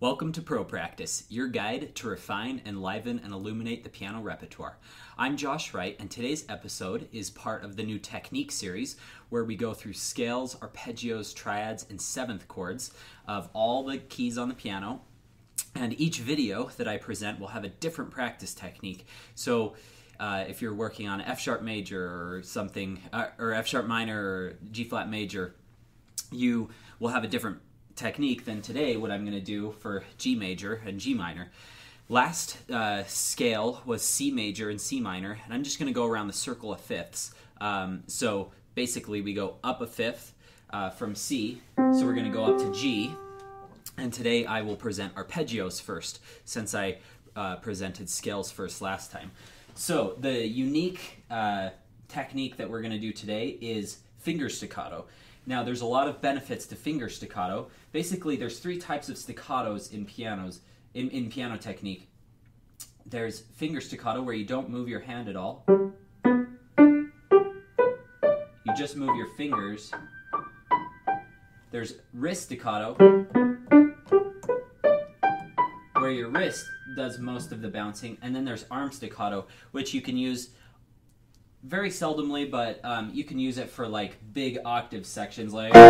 Welcome to Pro Practice, your guide to refine, enliven, and illuminate the piano repertoire. I'm Josh Wright, and today's episode is part of the new technique series where we go through scales, arpeggios, triads, and seventh chords of all the keys on the piano. And each video that I present will have a different practice technique. So if you're working on F sharp major or something, or F sharp minor or G flat major, you will have a different technique than today what I'm going to do for G major and G minor. Last scale was C major and C minor, and I'm just going to go around the circle of fifths. So basically we go up a fifth from C, so we're going to go up to G, and today I will present arpeggios first since I presented scales first last time. So the unique technique that we're going to do today is finger staccato. Now, there's a lot of benefits to finger staccato. Basically, there's three types of staccatos in pianos, in piano technique. There's finger staccato, where you don't move your hand at all. You just move your fingers. There's wrist staccato, where your wrist does most of the bouncing. And then there's arm staccato, which you can use very seldomly, but you can use it for like big octave sections, like, you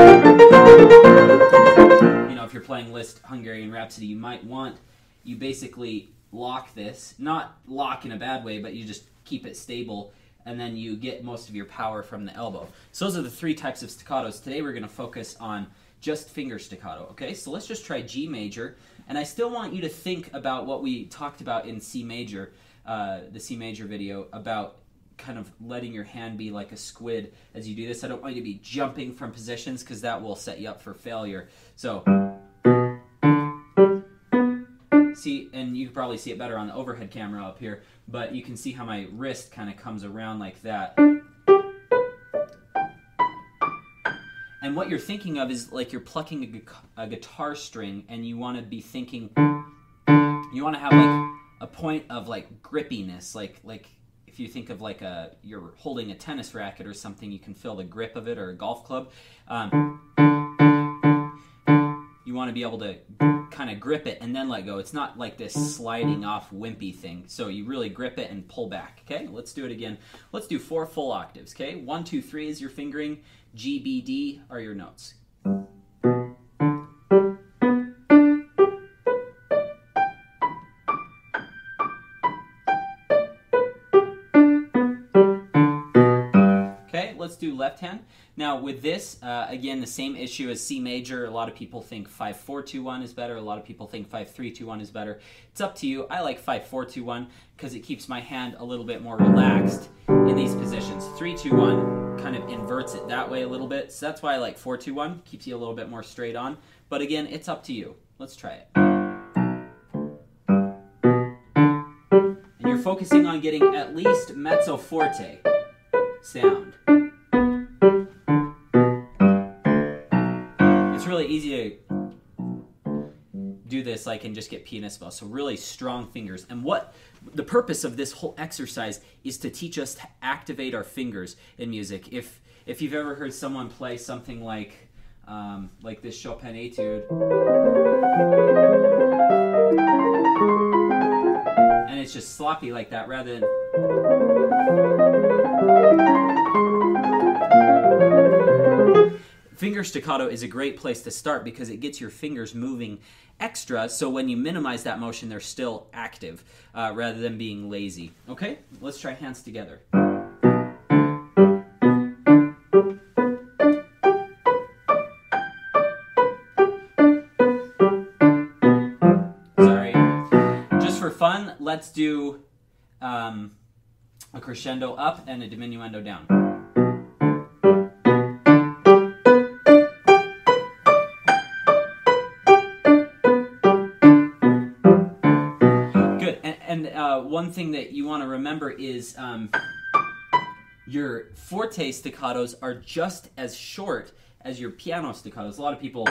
know, if you're playing Liszt Hungarian Rhapsody, you basically lock this, not lock in a bad way, but you just keep it stable, and then you get most of your power from the elbow. So those are the three types of staccatos. Today we're going to focus on just finger staccato, okay? So let's just try G major, and I still want you to think about what we talked about in C major, the C major video, about kind of letting your hand be like a squid as you do this. I don't want you to be jumping from positions because that will set you up for failure. So, see, and you can probably see it better on the overhead camera up here, but you can see how my wrist kind of comes around like that. And what you're thinking of is like you're plucking a guitar string, and you want to be thinking, you want to have like a point of like grippiness, like if you think of like you're holding a tennis racket or something, you can feel the grip of it, or a golf club. You want to be able to kind of grip it and then let go. It's not like this sliding off wimpy thing. So you really grip it and pull back. Okay, let's do it again. Let's do 4 full octaves. Okay, 1, 2, 3 is your fingering. G, B, D are your notes. Let's do left hand. Now with this, again, the same issue as C major. A lot of people think 5-4-2-1 is better. A lot of people think 5-3-2-1 is better. It's up to you. I like 5-4-2-1 because it keeps my hand a little bit more relaxed in these positions. 3-2-1 kind of inverts it that way a little bit. So that's why I like 4-2-1. Keeps you a little bit more straight on. But again, it's up to you. Let's try it. And you're focusing on getting at least mezzo forte sound. It's really easy to do this like and just get pianissimo. So really strong fingers. And what the purpose of this whole exercise is to teach us to activate our fingers in music. If you've ever heard someone play something like this Chopin etude, and it's just sloppy like that rather than finger staccato is a great place to start because it gets your fingers moving extra, so when you minimize that motion, they're still active rather than being lazy. Okay, let's try hands together. Sorry. Just for fun, let's do a crescendo up and a diminuendo down. One thing that you want to remember is your forte staccatos are just as short as your piano staccatos. A lot of people,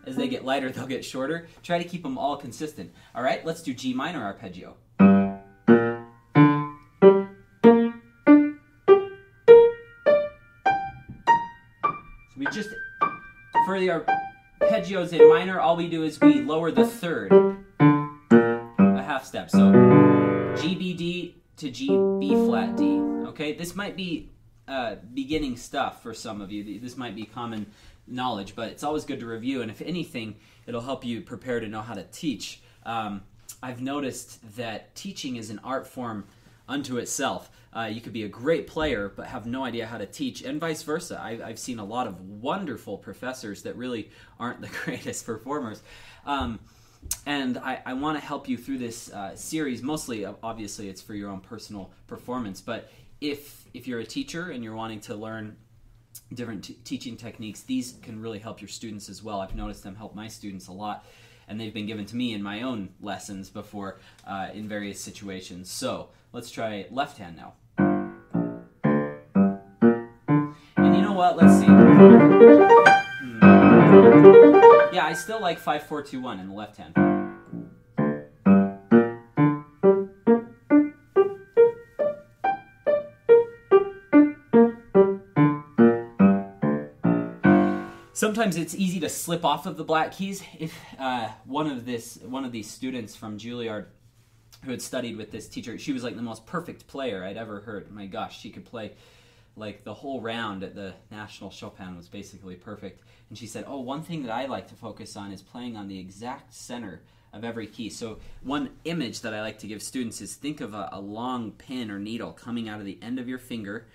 as they get lighter, they'll get shorter. Try to keep them all consistent. All right, let's do G minor arpeggio. So we just, for arpeggios in minor, all we do is we lower the third a half step. So G, B, D to G, B flat, D. Okay, this might be beginning stuff for some of you. This might be common knowledge, but it's always good to review, and if anything, it'll help you prepare to know how to teach. I've noticed that teaching is an art form unto itself. You could be a great player but have no idea how to teach, and vice versa. I've seen a lot of wonderful professors that really aren't the greatest performers. And I want to help you through this series. Mostly, obviously, it's for your own personal performance, but if you're a teacher and you're wanting to learn different teaching techniques, these can really help your students as well. I've noticed them help my students a lot, and they've been given to me in my own lessons before in various situations. So let's try left hand now. And you know what? Let's see. Yeah, I still like 5-4-2-1 in the left hand. Sometimes it's easy to slip off of the black keys. If one of these students from Juilliard who had studied with this teacher, she was like the most perfect player I'd ever heard. My gosh, she could play like the whole round at the National Chopin was basically perfect. And she said, oh, one thing that I like to focus on is playing on the exact center of every key. So one image that I like to give students is think of a long pin or needle coming out of the end of your finger,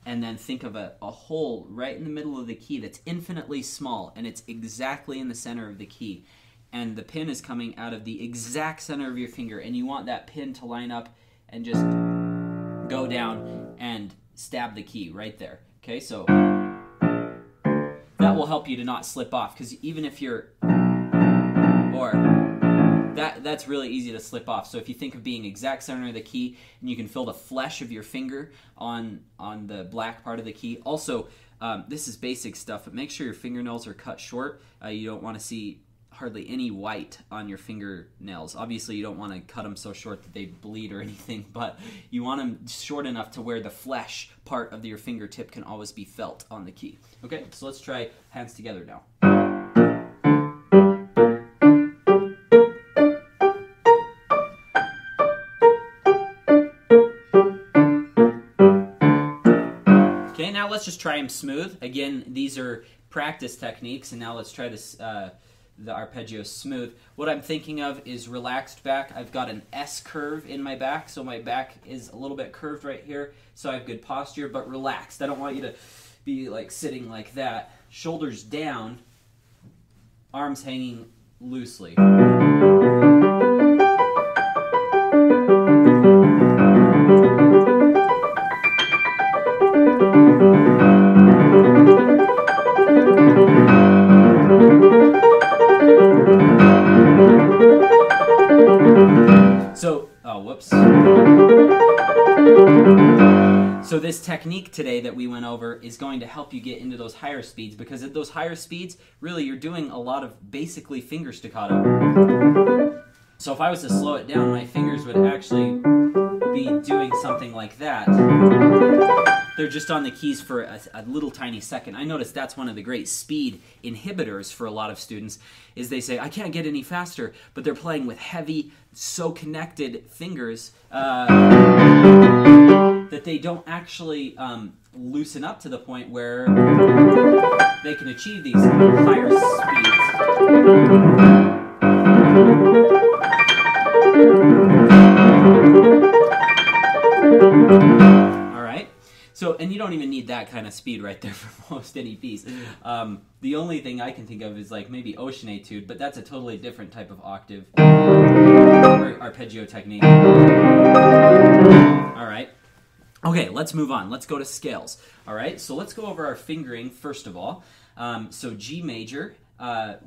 and then think of a hole right in the middle of the key that's infinitely small, and it's exactly in the center of the key. And the pin is coming out of the exact center of your finger, and you want that pin to line up and just go down and stab the key right there. Okay, so that will help you to not slip off, because even if you're, that's really easy to slip off. So if you think of being exact center of the key, and you can feel the flesh of your finger on the black part of the key. Also, this is basic stuff, but make sure your fingernails are cut short. You don't want to see hardly any white on your fingernails. Obviously, you don't want to cut them so short that they bleed or anything, but you want them short enough to where the flesh part of your fingertip can always be felt on the key. Okay, so let's try hands together now. Okay, now let's just try them smooth. Again, these are practice techniques, and now let's try this, the arpeggio smooth. What I'm thinking of is relaxed back. I've got an S curve in my back, so my back is a little bit curved right here, so I have good posture, but relaxed. I don't want you to be like sitting like that. Shoulders down, arms hanging loosely. So this technique today that we went over is going to help you get into those higher speeds, because at those higher speeds, really you're doing a lot of basically finger staccato. So if I was to slow it down, my fingers would actually be doing something like that. They're just on the keys for a little tiny second. I noticed that's one of the great speed inhibitors for a lot of students, is they say, I can't get any faster, but they're playing with heavy, so connected fingers that they don't actually loosen up to the point where they can achieve these higher speeds. So, and you don't even need that kind of speed right there for most any piece. The only thing I can think of is like maybe ocean etude, but that's a totally different type of octave or arpeggio technique. All right. Okay, let's move on. Let's go to scales. All right, so let's go over our fingering first of all. So G major,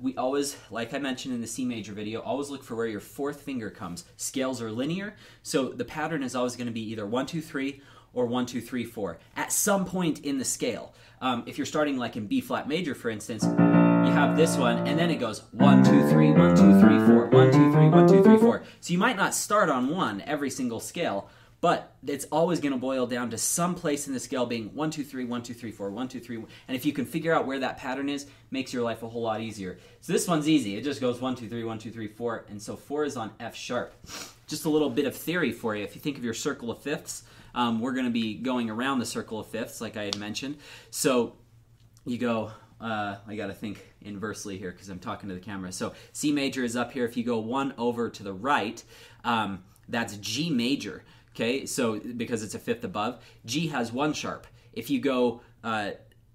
we always, like I mentioned in the C major video, always look for where your fourth finger comes. Scales are linear, so the pattern is always going to be either 1, 2, 3, or 1, 2, 3, 4 at some point in the scale. If you're starting like in B flat major, for instance, you have this one, and then it goes 1, 2, 3, 1, 2, 3, 4, 1, 2, 3, 1, 2, 3, 4. So you might not start on 1 every single scale, But it's always going to boil down to some place in the scale being 1, 2, 3, 1, 2, 3, 4, 1, 2, 3. And if you can figure out where that pattern is, makes your life a whole lot easier. So this one's easy. It just goes 1, 2, 3, 1, 2, 3, 4. And so 4 is on F sharp. Just a little bit of theory for you. If you think of your circle of fifths, we're going to be going around the circle of fifths like I had mentioned. So you go, I got to think inversely here because I'm talking to the camera. So C major is up here. If you go 1 over to the right, that's G major. Okay, so because it's a fifth above, G has 1 sharp. If you go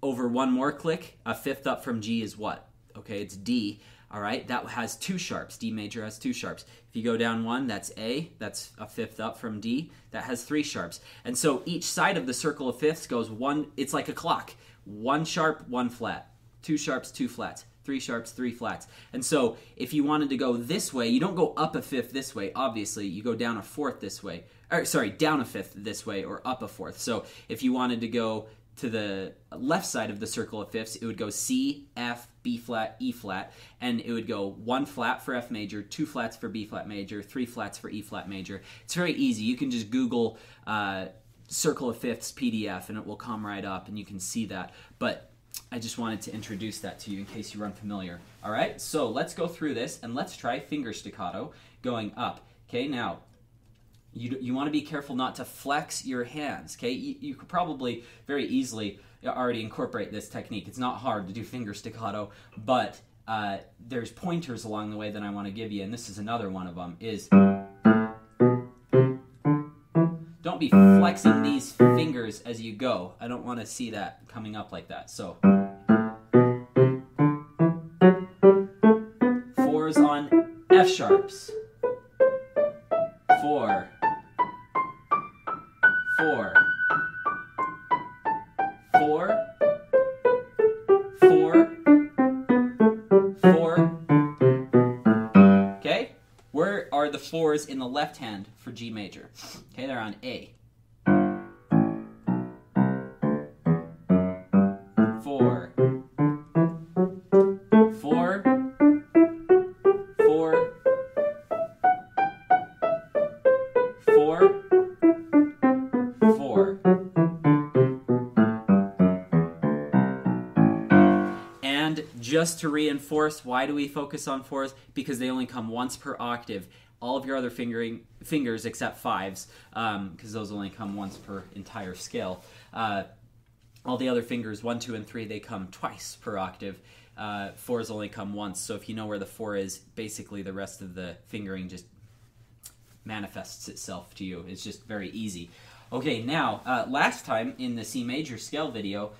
over 1 more click, a fifth up from G is what? Okay, it's D. All right, that has 2 sharps. D major has 2 sharps. If you go down 1, that's A. That's a fifth up from D. That has 3 sharps. And so each side of the circle of fifths goes 1. It's like a clock. 1 sharp, 1 flat. 2 sharps, 2 flats. 3 sharps, 3 flats. And so if you wanted to go this way, you don't go up a fifth this way, obviously. You go down a fourth this way. Or, sorry, down a fifth this way or up a fourth. So if you wanted to go to the left side of the circle of fifths, it would go C, F, B flat, E flat, and it would go 1 flat for F major, 2 flats for B flat major, 3 flats for E flat major. It's very easy. You can just Google circle of fifths PDF and it will come right up and you can see that. But I just wanted to introduce that to you in case you were unfamiliar. All right, so let's go through this and let's try finger staccato going up. Okay, now you want to be careful not to flex your hands. Okay, you could probably very easily already incorporate this technique. It's not hard to do finger staccato, but there's pointers along the way that I want to give you, and this is another one of them. Is don't be flexing these fingers as you go. I don't want to see that coming up like that. So 4's on F sharps. 4, 4, 4, 4, 4. Okay? Where are the 4s in the left hand for G major? Okay, they're on A. 4, 4, 4, 4, 4. And just to reinforce, why do we focus on 4s? Because they only come once per octave. All of your other fingers except 5s, because those only come once per entire scale. All the other fingers, 1, 2, and 3, they come twice per octave. 4s only come once. So if you know where the 4 is, basically the rest of the fingering just manifests itself to you. It's just very easy. Okay, now, last time in the C major scale video,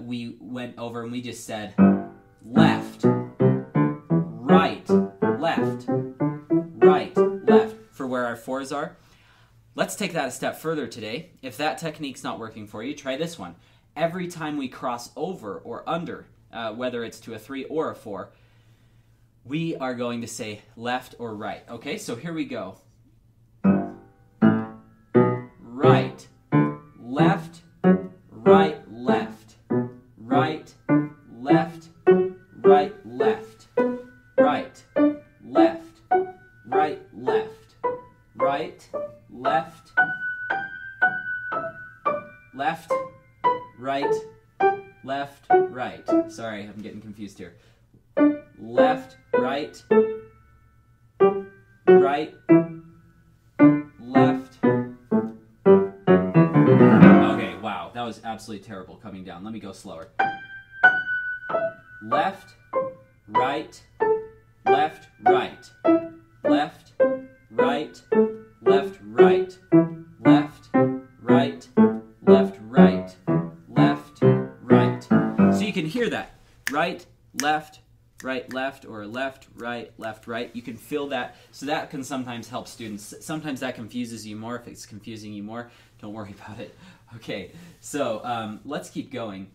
we went over and we just said left, right, left, right, left for where our 4s are. Let's take that a step further today. If that technique's not working for you, try this one. Every time we cross over or under, whether it's to a 3 or a 4, we are going to say left or right. Okay, so here we go. Right, left, right, left, right, left, right, left, right, left, right, left, right, left, left, right, left, right. Sorry, I'm getting confused here. Left, right, right, left. Okay, wow, that was absolutely terrible coming down. Let me go slower. Left, right, left, right, left, right, left, right, left, right, left, right, left, right. So you can hear that. Right, left, or left, right. You can feel that. So that can sometimes help students. Sometimes that confuses you more. If it's confusing you more, don't worry about it. Okay, so let's keep going,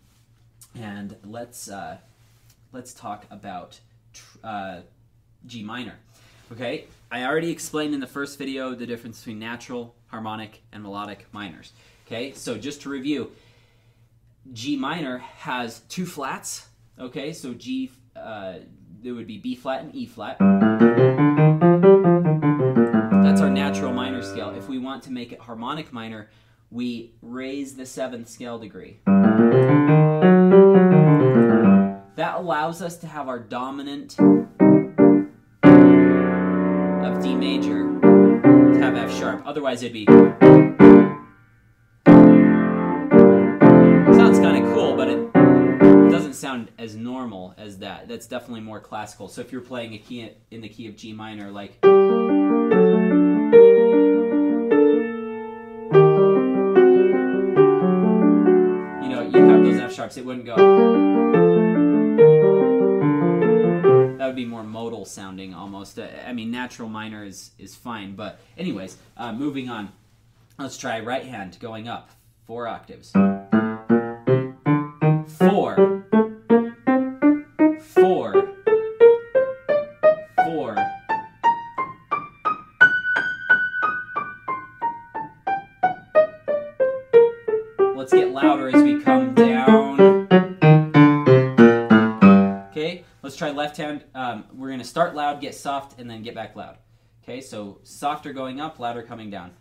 and let's talk about G minor. Okay, I already explained in the first video the difference between natural, harmonic, and melodic minors. Okay, so just to review, G minor has 2 flats. Okay, so G, there would be B flat and E flat. That's our natural minor minor scale. If we want to make it harmonic minor, we raise the 7th scale degree. That allows us to have our dominant of D major to have F sharp. Otherwise it'd be... Sounds kind of cool, but it doesn't sound as normal as that. That's definitely more classical. So if you're playing a key in the key of G minor, like... You know, you have those F sharps, it wouldn't go... That would be more modal sounding almost. I mean, natural minor is fine, but anyways, moving on. Let's try right hand going up 4 octaves. 4, 4, 4. Let's get louder as we come down. Okay, let's try left hand. We're going to start loud, get soft, and then get back loud. Okay, so softer going up, louder coming down.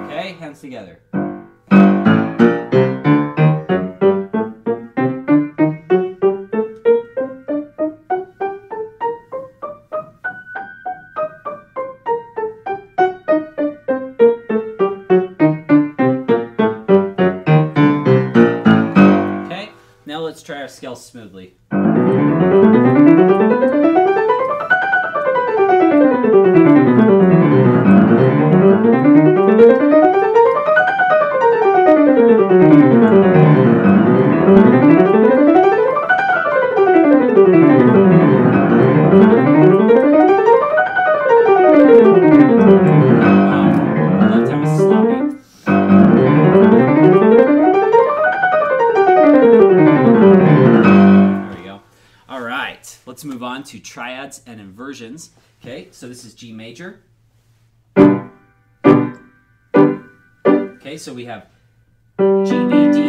Okay, hands together. Now let's try our scales smoothly. Let's move on to triads and inversions. Okay, so this is G major. Okay, so we have G, B, D,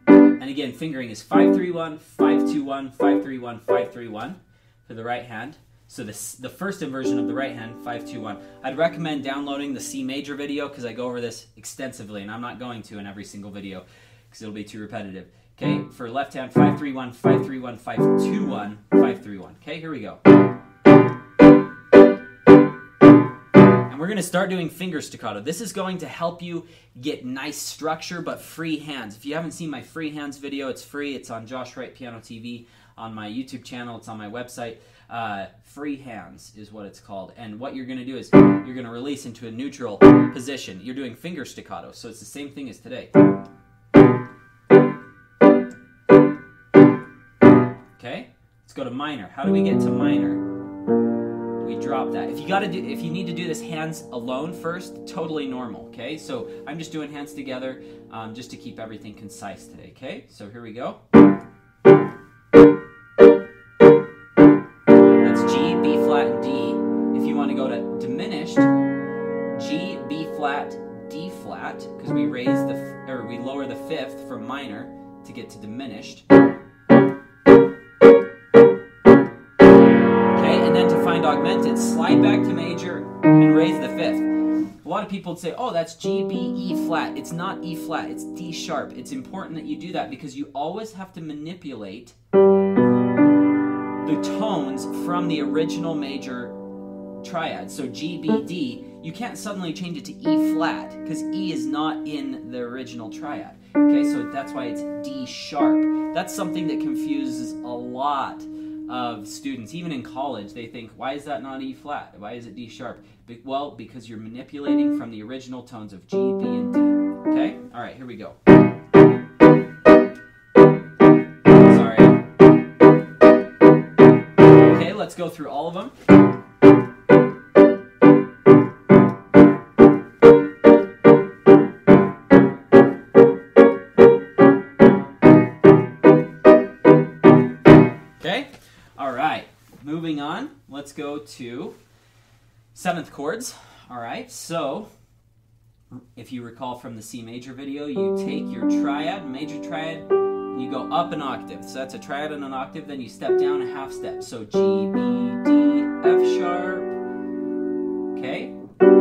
and again, fingering is 5-3-1, 5-2-1, 5-3-1, 5-3-1 for the right hand. So the first inversion of the right hand, 5-2-1. I'd recommend downloading the C major video because I go over this extensively, and I'm not going to in every single video because it'll be too repetitive. Okay, for left hand, 5-3-1, 5-3-1, 5-2-1, 5-3-1. Okay, here we go. And we're going to start doing finger staccato. This is going to help you get nice structure, but free hands. If you haven't seen my free hands video, it's free. It's on Josh Wright Piano TV on my YouTube channel. It's on my website. Free hands is what it's called. And what you're going to do is you're going to release into a neutral position. You're doing finger staccato, so it's the same thing as today. Okay, let's go to minor. How do we get to minor? We drop that. If you need to do this hands alone first, totally normal. Okay, so I'm just doing hands together just to keep everything concise today. Okay, so here we go. That's G, B flat, and D. If you want to go to diminished, G, B flat, D flat, because we we lower the 5th from minor to get to diminished. Augmented, slide back to major and raise the 5th. A lot of people would say, oh, that's G, B, E flat. It's not E flat, it's D sharp. It's important that you do that because you always have to manipulate the tones from the original major triad. So G, B, D, you can't suddenly change it to E flat because E is not in the original triad. Okay, so that's why it's D sharp. That's something that confuses a lot of students. Even in college, they think, why is that not E flat? Why is it D sharp? Well, because you're manipulating from the original tones of G, B, and D. Okay? All right, here we go. Sorry. Okay, let's go through all of them. Moving let's go to 7th chords. All right, so if you recall from the C major video, you take your triad, major triad, and you go up an octave. So that's a triad and an octave, then you step down a half step. So G, B, D, F sharp. Okay,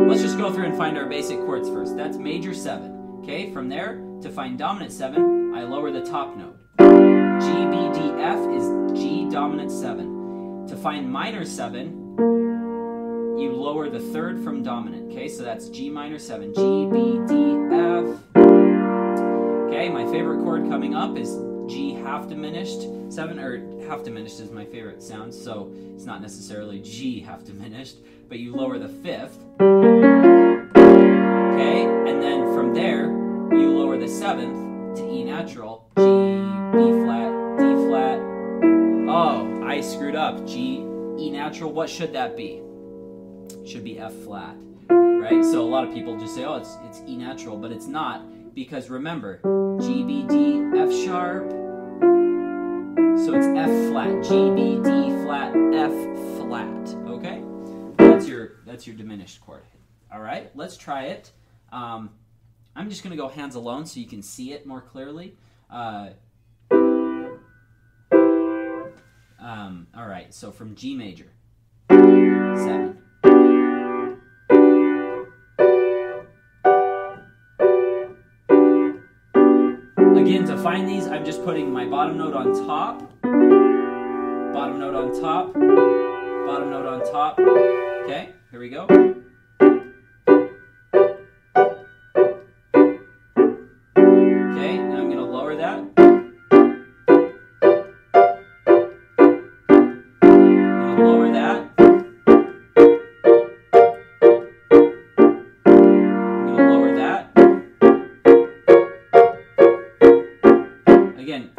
let's just go through and find our basic chords first. That's major 7. Okay, from there, to find dominant 7, I lower the top note. G, B, D, F is G dominant 7. To find minor 7, you lower the 3rd from dominant. Okay, so that's G minor 7. G, B, D, F. Okay, my favorite chord coming up is G half diminished 7, or half diminished is my favorite sound, so it's not necessarily G half diminished, but you lower the 5th. Okay, and then from there, you lower the 7th to E natural, G, B flat, D flat. Oh, I screwed up. G, E natural, what should that be? Should be F flat, right? So a lot of people just say, oh, it's E natural, but it's not, because remember, G, B, D, F sharp, so it's F flat, G, B, D flat, F flat, okay? That's your diminished chord. All right, let's try it. I'm just gonna go hands alone so you can see it more clearly. All right, so from G major, 7. Again, to find these, I'm just putting my bottom note on top, bottom note on top, bottom note on top. Okay, here we go. Okay, now I'm going to lower that. I'm going to lower that. I'm going to lower that. Again,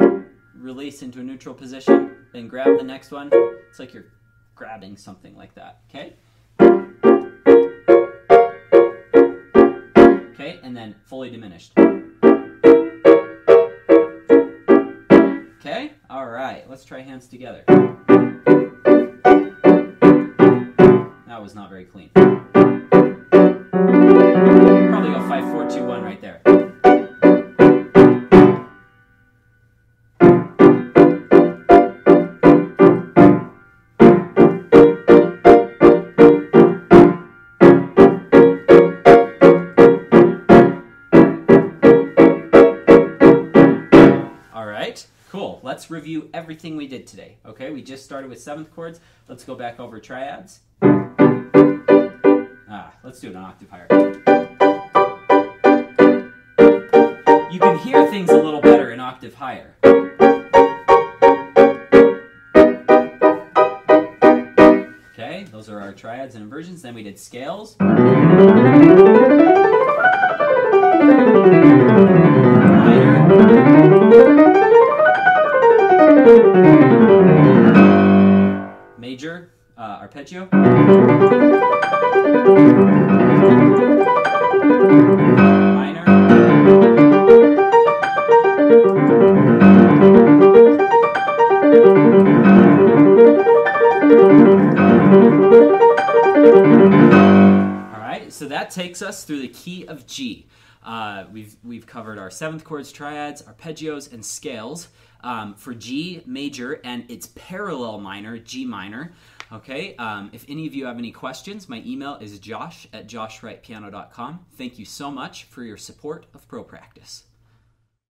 release into a neutral position, then grab the next one. It's like you're grabbing something like that, okay? Okay, and then fully diminished. Okay, all right, let's try hands together. That was not very clean. Probably go 5, 4, 2, 1 right there. Cool. Let's review everything we did today. Okay, we just started with 7th chords. Let's go back over triads. Let's do it an octave higher. You can hear things a little better an octave higher. Okay, those are our triads and inversions. Then we did scales. Major, arpeggio. Minor. All right, so that takes us through the key of G. We've covered our 7th chords, triads, arpeggios, and scales. For G major and its parallel minor, G minor. Okay, if any of you have any questions, my email is josh@joshwrightpiano.com. Thank you so much for your support of Pro Practice.